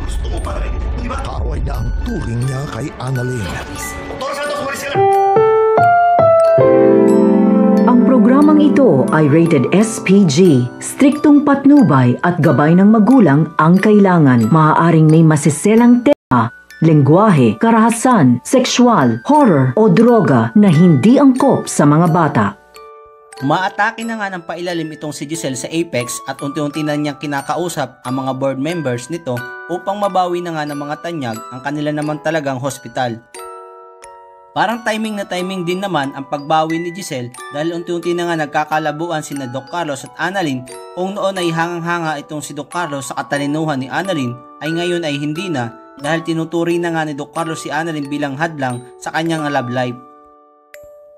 Gusto ko para di ba? Kaaway na ang turing niya kay Annalyn. Doktor Santos, umalis ka na! Ang programang ito ay rated SPG. Striktong patnubay at gabay ng magulang ang kailangan. Maaaring may masiselang tema, lengguwahe, karahasan, sexual, horror o droga na hindi angkop sa mga bata. Umaatake na nga ng pailalim itong si Giselle sa Apex at unti-unti na niyang kinakausap ang mga board members nito upang mabawi na nga ng mga tanyag ang kanila naman talagang hospital. Parang timing na timing din naman ang pagbawi ni Giselle dahil unti-unti na nga nagkakalabuan sina Doc Carlos at Annalyn. Kung noon ay hangang-hanga itong si Doc Carlos sa katalinuhan ni Annalyn ay ngayon ay hindi na dahil tinuturi na nga ni Doc Carlos si Annalyn bilang hadlang sa kanyang love life.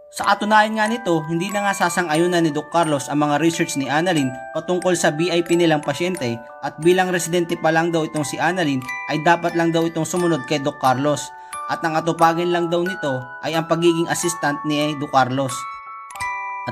Sa katunayan nga nito, hindi na nga sasang-ayunan ni Doc Carlos ang mga research ni Annalyn patungkol sa VIP nilang pasyente at bilang residente pa lang daw itong si Annalyn ay dapat lang daw itong sumunod kay Doc Carlos. At ang atupagin lang daw nito ay ang pagiging assistant ni Doc Carlos.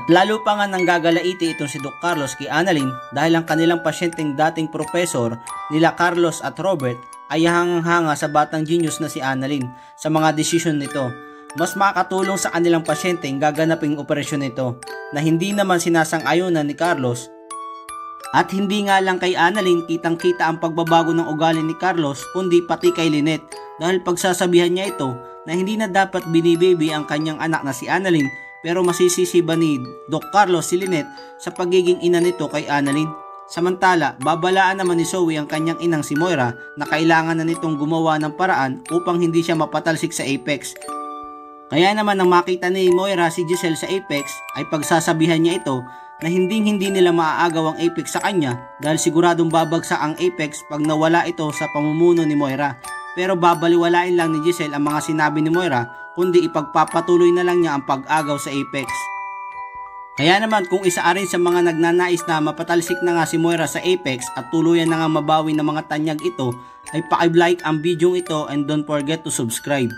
At lalo pa nga nang gagalaiti itong si Doc Carlos kay Annalyn dahil ang kanilang pasyenteng dating professor nila Carlos at Robert ay hangang-hanga sa batang genius na si Annalyn sa mga desisyon nito. Mas makakatulong sa kanilang pasyenteng gaganaping operasyon nito na hindi naman sinasang-ayunan ni Carlos. At hindi nga lang kay Annalyn kitang-kita ang pagbabago ng ugali ni Carlos kundi pati kay Lynette dahil pagsasabihan niya ito na hindi na dapat binibaby ang kanyang anak na si Annalyn pero masisisi ba ni Doc Carlos si Lynette sa pagiging ina nito kay Annalyn? Samantala, babalaan naman ni Zoe ang kanyang inang si Moira na kailangan na nitong gumawa ng paraan upang hindi siya mapatalsik sa Apex. Kaya naman nang makita ni Moira si Giselle sa Apex ay pagsasabihan niya ito na hindi nila maaagaw ang Apex sa kanya dahil siguradong babagsak ang Apex pag nawala ito sa pamumuno ni Moira. Pero babaliwalain lang ni Giselle ang mga sinabi ni Moira kundi ipagpapatuloy na lang niya ang pag-agaw sa Apex. Kaya naman kung isa rin sa mga nagnanais na mapatalsik na nga si Moira sa Apex at tuluyan na nga mabawi ng mga tanyag ito ay paki-like ang video ito and don't forget to subscribe.